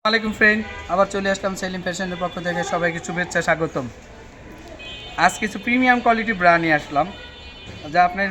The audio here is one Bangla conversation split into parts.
আসসালামাইকুম ফ্রেন্ড, আবার চলে আসলাম সেলিম ফ্যাশনের পক্ষ থেকে। সবাইকে শুভেচ্ছা, স্বাগতম। আজ কিছু প্রিমিয়াম কোয়ালিটি ব্রা নিয়ে আসলাম, যা আপনার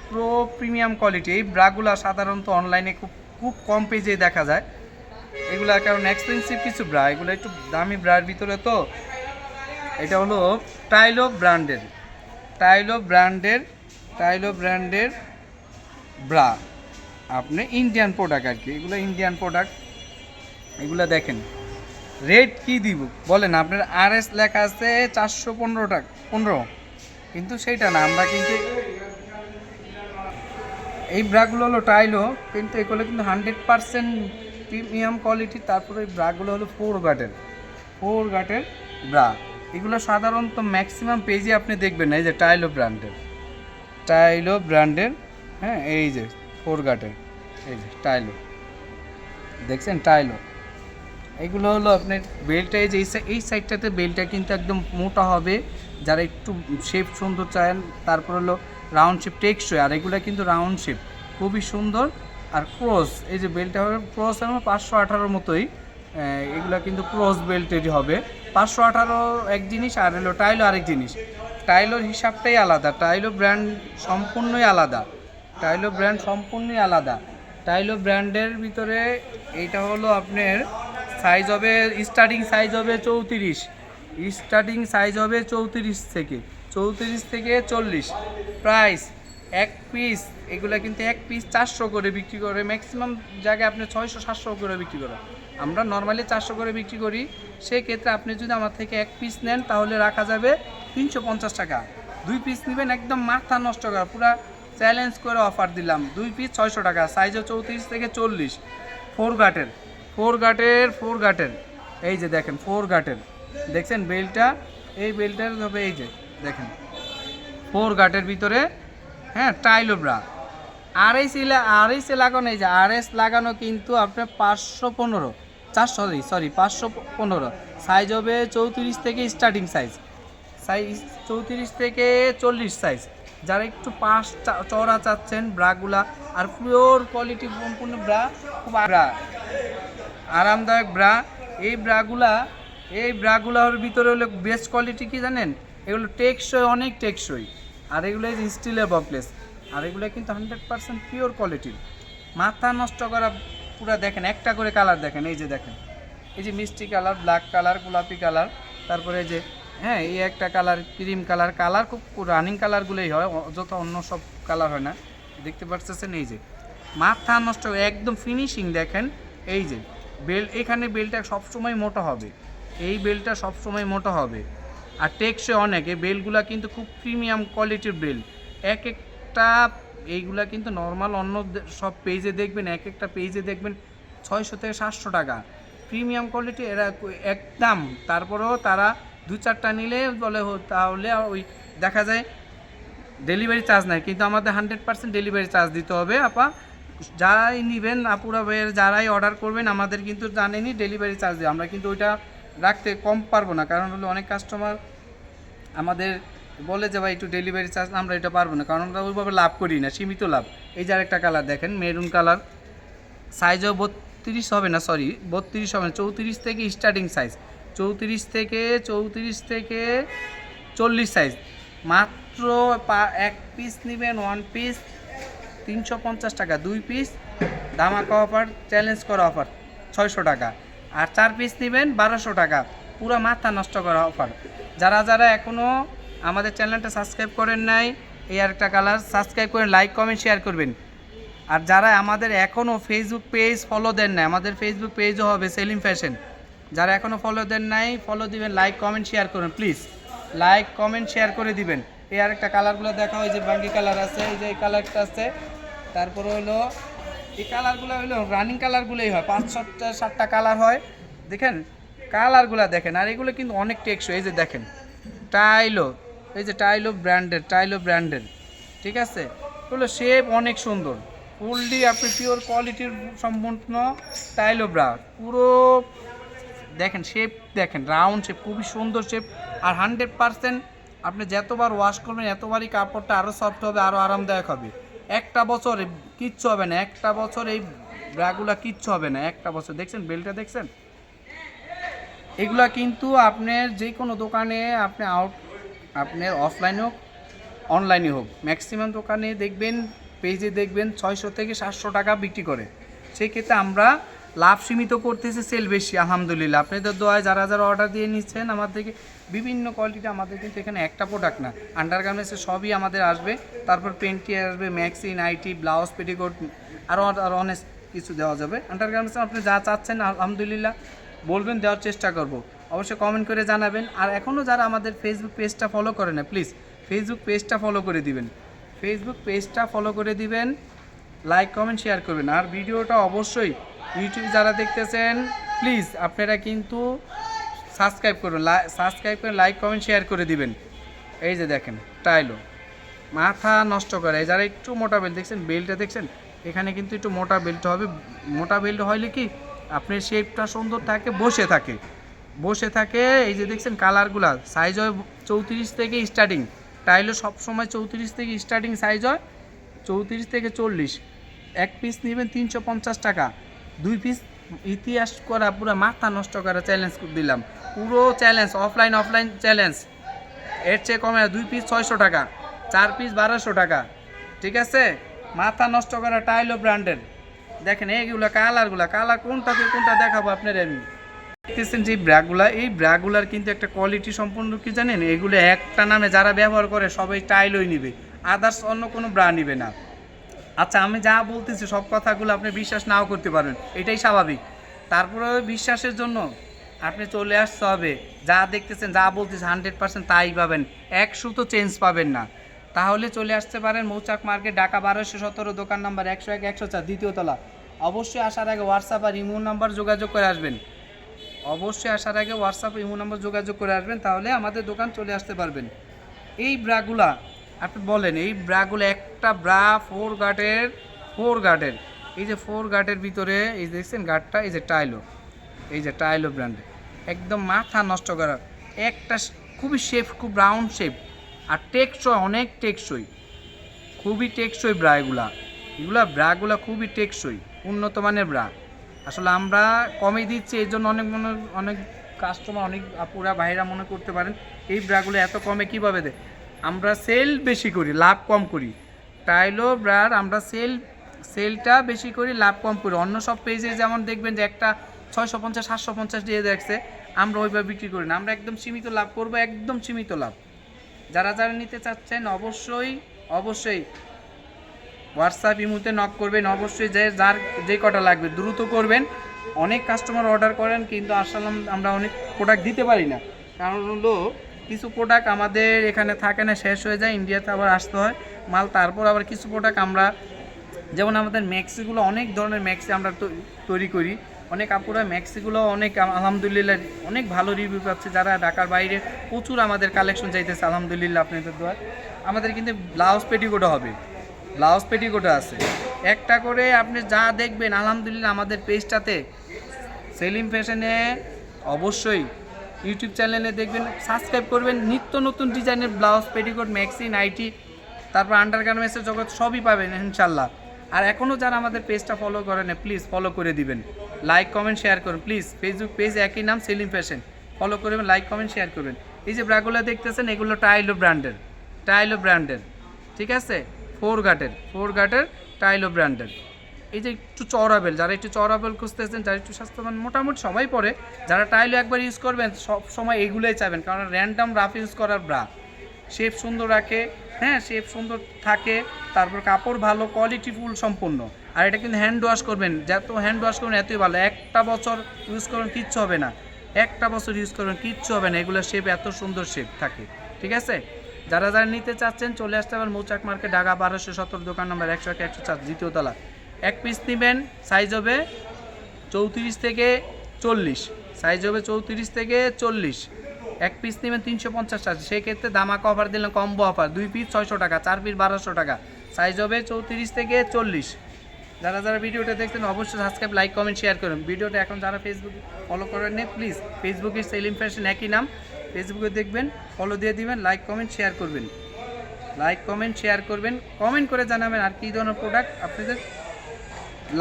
প্রো প্রিমিয়াম কোয়ালিটি। এই ব্রাগুলো সাধারণত অনলাইনে খুব খুব কম পেজে দেখা যায় এগুলো, কারণ এক্সপেন্সিভ কিছু ব্রা, এগুলো একটু দামি ব্রার ভিতরে। তো এটা হলো টাইলো ব্র্যান্ডের টাইলো ব্র্যান্ডের ব্রা, আপনি ইন্ডিয়ান প্রোডাক্ট আর কি। এগুলো ইন্ডিয়ান প্রোডাক্ট। এগুলো দেখেন, রেট কি দিব বলেন? আপনার RS লেখা আছে 415 টাকা 15, কিন্তু সেইটা না। আমরা কিন্তু এই ব্রাগুলো হলো টাইলো, কিন্তু এগুলো কিন্তু 100% প্রিমিয়াম কোয়ালিটি। তারপরে এই ব্রাগুলো হলো ফোর গাটের ব্রা। এগুলো সাধারণত ম্যাক্সিমাম পেজে আপনি দেখবেন না। এই যে টাইলো ব্র্যান্ডের, হ্যাঁ, এই যে ফোর গাটের, এই যে টাইলো, দেখছেন টাইলো। এগুলো হলো আপনার বেল্টটা, এই যে এই সাইডটাতে বেল্টটা কিন্তু একদম মোটা হবে, যারা একটু শেপ সুন্দর চান। তারপর হলো রাউন্ড শেপ টেকসই, আর এগুলো কিন্তু রাউন্ড শেপ খুবই সুন্দর। আর ক্রস, এই যে বেল্টটা হবে ক্রস, আমার 518 মতোই। এগুলো কিন্তু ক্রস বেল্টেরই হবে। 518 এক জিনিস, আর হলো টাইলো আরেক জিনিস। টাইলোর হিসাবটাই আলাদা, টাইলো ব্র্যান্ড সম্পূর্ণই আলাদা। টাইলো ব্র্যান্ডের ভিতরে এইটা হলো আপনার সাইজ হবে, স্টার্টিং সাইজ হবে 34 থেকে 40। প্রাইস এক পিস, এগুলো কিন্তু এক পিস 400 করে বিক্রি করে। ম্যাক্সিমাম জায়গায় আপনি 600-700 করে বিক্রি করে। আমরা নর্মালি 400 করে বিক্রি করি। সেক্ষেত্রে আপনি যদি আমার থেকে এক পিস নেন তাহলে রাখা যাবে 350 টাকা। 2 পিস নেবেন, একদম মাথা নষ্ট করা, পুরা চ্যালেঞ্জ করে অফার দিলাম। 2 পিস 600 টাকা, সাইজও 34 থেকে 40। ফোর গাটের, এই যে দেখেন ফোর গাটের, দেখছেন বেলটা, এই বেলটার তবে এই যে দেখেন ফোর গাটের ভিতরে, হ্যাঁ, টাইলো ব্রা। আরএসে লাগানো, এই যে RS লাগানো কিন্তু আপনার 515, 515। সাইজ হবে 34 থেকে স্টার্টিং সাইজ 34 থেকে 40 সাইজ। যারা একটু চড়া চাচ্ছেন ব্রাগুলা, আর পিওর কোয়ালিটি সম্পূর্ণ ব্রা, খুব আরামদায়ক ব্রা। এই ব্রাগুলার ভিতরে হলো বেস্ট কোয়ালিটি কি জানেন? এগুলো টেকসই, অনেক টেকসই। আর এগুলো এই যে স্টিলের বকলেস, আর এগুলো কিন্তু 100% পিওর কোয়ালিটির। মাথা নষ্ট করা পুরো। দেখেন একটা করে কালার দেখেন, এই যে দেখেন, এই যে মিষ্টি কালার, ব্ল্যাক কালার, গোলাপি কালার, তারপরে যে, হ্যাঁ, এই একটা কালার ক্রিম কালার খুব রানিং কালারগুলোই হয়, যত অন্য সব কালার হয় না। দেখতে পাচ্ছেন, এই যে মাথা নষ্ট, একদম ফিনিশিং দেখেন। এই যে এখানে বেলটা সবসময় মোটা হবে, এই বেলটা সবসময় মোটা হবে। আর টেকসই অনেক। এই বেলগুলা কিন্তু খুব প্রিমিয়াম কোয়ালিটির বেল। এক একটা এইগুলা কিন্তু নর্মাল অন্য সব পেজে দেখবেন, এক একটা পেজে দেখবেন 600 থেকে 700 টাকা। প্রিমিয়াম কোয়ালিটি এরা একদম। তারপরেও তারা 2-4টা নিলে বলে তাহলে ওই দেখা যায় ডেলিভারি চার্জ নাই, কিন্তু আমাদের 100% ডেলিভারি চার্জ দিতে হবে। যারাই নেবেন, আপুরা ভাইয়ের যারাই অর্ডার করবেন, আমাদের কিন্তু জানেনই ডেলিভারি চার্জ দিয়ে আমরা কিন্তু ওইটা রাখতে কম পারবো না। কারণ হলো অনেক কাস্টমার আমাদের বলে যে ভাই একটু ডেলিভারি চার্জ, আমরা এটা পারবো না, কারণ আমরা ওইভাবে লাভ করি না, সীমিত লাভ। এই যে আরেকটা কালার দেখেন, মেরুন কালার, সাইজও 32 হবে না, 34 থেকে স্টার্টিং সাইজ, 34 থেকে 40 সাইজ। মাত্র এক পিস নেবেন, ওয়ান পিস 350 টাকা, 2 পিস ধামাকা অফার, চ্যালেঞ্জ করা অফার 600 টাকা, আর 4 পিস নেবেন 1200 টাকা। পুরো মাথা নষ্ট করা অফার। যারা এখনও আমাদের চ্যানেলটা সাবস্ক্রাইব করেন নাই, এই আরেকটা কালার, সাবস্ক্রাইব করেন, লাইক কমেন্ট শেয়ার করবেন। আর যারা আমাদের এখনও ফেসবুক পেজ ফলো দেন নাই, আমাদের ফেসবুক পেজও হবে সেলিম ফ্যাশন। যারা এখনও ফলো দেন নাই, ফলো দিবেন, লাইক কমেন্ট শেয়ার করুন প্লিজ, লাইক কমেন্ট শেয়ার করে দিবেন। এই আরেকটা কালারগুলো দেখা হয়, যে বাঙ্গি কালার আছে, এই যে এই কালারটা আছে। তারপরে হলো এই কালারগুলো হলো রানিং কালারগুলোই হয়, 5-7টা কালার হয়। দেখেন কালারগুলো দেখেন, আর এগুলো কিন্তু অনেক টেকসই। এই যে দেখেন টাইলো, এই যে টাইলো ব্র্যান্ডের, ঠিক আছে। এগুলো শেপ অনেক সুন্দর, ফুললি আপনি পিওর কোয়ালিটির সম্পূর্ণ টাইলো ব্রা। পুরো দেখেন শেপ, দেখেন রাউন্ড শেপ, খুবই সুন্দর শেপ। আর 100% আপনি যতবার ওয়াশ করবেন এতবারই কাপড়টা আরও সফট হবে, আরও আরামদায়ক হবে। একটা বছর কিচ্ছু হবে না, একটা বছর এই ব্রাগুলা কিচ্ছু হবে না, একটা বছর। দেখছেন বেলটা, দেখছেন এগুলা কিন্তু আপনার যে কোনো দোকানে আপনি আপনার অফলাইনে হোক অনলাইনে হোক ম্যাক্সিমাম দোকানে দেখবেন পেজে দেখবেন 600 থেকে 700 টাকা বিক্রি করে। সেক্ষেত্রে আমরা লাভ সীমিত করতেছি, সেল বেশি আলহামদুলিল্লাহ। আপনাদের দোয়ায় যারা যারা অর্ডার দিয়ে নিচ্ছেন আমাদের থেকে বিভিন্ন কোয়ালিটি, আমাদের কিন্তু এখানে একটা প্রোডাক্ট না, আন্ডারগার্মেন্টসের সবই আমাদের আসবে। তারপর পেন্টি আসবে, ম্যাক্সি, নাইটি, ব্লাউজ, পেটিকোট, আরও অনেক কিছু দেওয়া যাবে। আন্ডারগার্মেন্টসে আপনি যা চাচ্ছেন আলহামদুলিল্লাহ বলবেন, দেওয়ার চেষ্টা করব। অবশ্যই কমেন্ট করে জানাবেন। আর এখনও যারা আমাদের ফেসবুক পেজটা ফলো করে না, প্লিজ ফেসবুক পেজটা ফলো করে দিবেন, ফেসবুক পেজটা ফলো করে দিবেন, লাইক কমেন্ট শেয়ার করবেন। আর ভিডিওটা অবশ্যই ইউটিউব যারা দেখতেছেন প্লিজ আপনারা কিন্তু সাবস্ক্রাইব করবেন, সাবস্ক্রাইব করে লাইক কমেন্ট শেয়ার করে দিবেন। এই যে দেখেন টাইলো, মাথা নষ্ট করে। যারা একটু মোটা বেল্ট দেখছেন, বেল্টটা দেখছেন, এখানে কিন্তু একটু মোটা বেল্ট হবে। মোটা বেল্ট হইলে কি আপনার শেপটা সুন্দর থাকে, বসে থাকে। এই যে দেখছেন কালারগুলা, সাইজ হয় 34 থেকে স্টার্টিং। টাইলো সবসময় 34 থেকে স্টার্টিং সাইজ হয়, 34 থেকে 40। এক পিস নেবেন 350 টাকা, 2 পিস ইতিহাস করা, পুরো মাথা নষ্ট করা চ্যালেঞ্জ দিলাম, পুরো চ্যালেঞ্জ, অফলাইন চ্যালেঞ্জ। এর চেয়ে কমে 2 পিস 600 টাকা, 4 পিস 1200 টাকা, ঠিক আছে? মাথা নষ্ট করা টাইলো ব্র্যান্ডের। দেখেন এইগুলো কালার কোনটা দেখাবো আপনার। আমি দেখতেছেন যে ব্র্যাগুলা, এই ব্র্যাগুলার কিন্তু একটা কোয়ালিটি সম্পূর্ণ কি জানেন, এগুলো একটা নামে যারা ব্যবহার করে সবাই টাইলোই নিবে, আদার্স অন্য কোনো ব্র্যান্ড নিবে না। আচ্ছা, আমি যা বলতেছি সব কথাগুলো আপনি বিশ্বাস নাও করতে পারেন, এটাই স্বাভাবিক। তারপরে বিশ্বাসের জন্য আপনি চলে আসতে হবে, যা দেখতেছেন যা বলতেছে 100% তাই পাবেন, 100 তো চেঞ্জ পাবেন না। তাহলে চলে আসতে পারেন মৌচাক মার্কেট, ঢাকা 1217, দোকান নাম্বার 101 104, দ্বিতীয় তলা। অবশ্যই আসার আগে হোয়াটসঅ্যাপ আর ইমো নাম্বার যোগাযোগ করে আসবেন, অবশ্যই আসার আগে হোয়াটসঅ্যাপ ইমো নাম্বার যোগাযোগ করে আসবেন, তাহলে আমাদের দোকান চলে আসতে পারবেন। এই ব্রাগুলা আপনি বলেন, এই ব্রাগুলো একটা ব্রা 4 গার্ডের, এই যে 4 গার্ডের ভিতরে এই যে দেখছেন গার্ডটা, এই যে টাইলো ব্র্যান্ডের, একদম মাথা নষ্ট করার একটা, খুবই শেপ, খুব রাউন্ড শেপ, আর টেকসই, অনেক টেকসই, খুবই টেকসই ব্রা। ব্রাগুলা খুবই টেকসই, উন্নত মানের ব্রা। আসলে আমরা কমে দিচ্ছি এই জন্য অনেক কাস্টমার, অনেক আপুরা ভাইরা মনে করতে পারেন এই ব্রাগুলো এত কমে কীভাবে দেয়। আমরা সেল বেশি করি, লাভ কম করি। টাইলো ব্রার আমরা সেলটা বেশি করি, লাভ কম করি। অন্য সব পেজে যেমন দেখবেন যে একটা 650 750 দিয়ে দেখছে, আমরা ওইভাবে বিক্রি করি না, আমরা একদম সীমিত লাভ করবো, একদম সীমিত লাভ। যারা নিতে চাচ্ছেন অবশ্যই হোয়াটসঅ্যাপ ইমোতে নক করবেন, অবশ্যই যার যে কটা লাগবে দ্রুত করবেন। অনেক কাস্টমার অর্ডার করেন কিন্তু আসলে আমরা অনেক প্রোডাক্ট দিতে পারি না, কারণ হলো কিছু প্রোডাক্ট আমাদের এখানে থাকে না, শেষ হয়ে যায়, ইন্ডিয়াতে আবার আসতে হয় মাল। তারপর আবার কিছু প্রোডাক্ট আমরা, যেমন আমাদের ম্যাক্সিগুলো, অনেক ধরনের ম্যাক্সি আমরা তৈরি করি, অনেক আপুরা ম্যাক্সিগুলো অনেক আলহামদুলিল্লাহ অনেক ভালো রিভিউ পাচ্ছে। যারা ঢাকার বাইরে প্রচুর আমাদের কালেকশন চাইতেছে আলহামদুলিল্লাহ আপনাদের দোয়া। আমাদের কিন্তু ব্লাউজ পেটিকোটও আছে, একটা করে আপনি যা দেখবেন আলহামদুলিল্লাহ আমাদের পেজটাতে সেলিম ফ্যাশনে, অবশ্যই ইউটিউব চ্যানেলে দেখবেন, সাবস্ক্রাইব করবেন। নিত্য নতুন ডিজাইনের ব্লাউজ, পেটিকোট, ম্যাক্সি, নাইটি, তারপর আন্ডারগার্মেন্টসের জগৎ সবই পাবেন ইনশাল্লাহ। আর এখনও যারা আমাদের পেজটা ফলো করেন প্লিজ ফলো করে দিবেন, লাইক কমেন্ট শেয়ার করুন প্লিজ। ফেসবুক পেজ একই নাম, সেলিম ফ্যাশন, ফলো করবেন, লাইক কমেন্ট শেয়ার করবেন। এই যে ব্রাগুলো দেখতেছেন এগুলো টাইলো ব্র্যান্ডের, ঠিক আছে? 4 গার্ডের টাইলো ব্র্যান্ডের। এই যে একটু চওড়া বেল, যারা একটু চওড়া বেল খুঁজতেছেন, যারা একটু স্বাস্থ্যবান, মোটামুটি সবাই পরে, যারা টাইলো একবার ইউজ করবেন সব সময় এগুলোই চাইবেন, কারণ র্যান্ডম রাফ ইউজ করার ব্রা, শেপ সুন্দর রাখে, হ্যাঁ শেপ সুন্দর থাকে, তারপর কাপড় ভালো, কোয়ালিটি ফুল সম্পূর্ণ। আর এটা কিন্তু হ্যান্ড ওয়াশ করবেন, যত হ্যান্ড ওয়াশ করবেন এতই ভালো। একটা বছর ইউজ করবেন কিচ্ছু হবে না, এগুলো শেপ এত সুন্দর শেপ থাকে, ঠিক আছে? যারা নিতে চাচ্ছেন চলে আসতে পারেন মৌচাক মার্কেট, ঢাকা 1217, দোকান নম্বর 101 104, দ্বিতীয় তলা। এক পিস নেবেন, সাইজ হবে 34 থেকে 40, এক পিস নেবেন 350 টাকা। সেক্ষেত্রে দামাকা অফার দিলাম, কম্বো অফার, 2 পিস 600 টাকা, 4 পিস 1200 টাকা, সাইজ হবে 34 থেকে 40। যারা ভিডিওটা দেখছেন অবশ্যই সাবস্ক্রাইব, লাইক কমেন্ট শেয়ার করুন। ভিডিওটা এখন যারা ফেসবুক ফলো করেন না প্লিজ, ফেসবুকে সেলিম ফ্যাশন একই নাম, ফেসবুকে দেখবেন, ফলো দিয়ে দিবেন, লাইক কমেন্ট শেয়ার করবেন, কমেন্ট করে জানাবেন আর কী ধরনের প্রোডাক্ট আপনাদের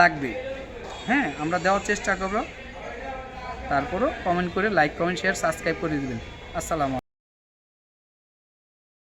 লাগবে, হ্যাঁ আমরা দেওয়ার চেষ্টা করব। তারপরও কমেন্ট করে লাইক কমেন্ট শেয়ার সাবস্ক্রাইব করে দিবেন। আসসালামু আলাইকুম।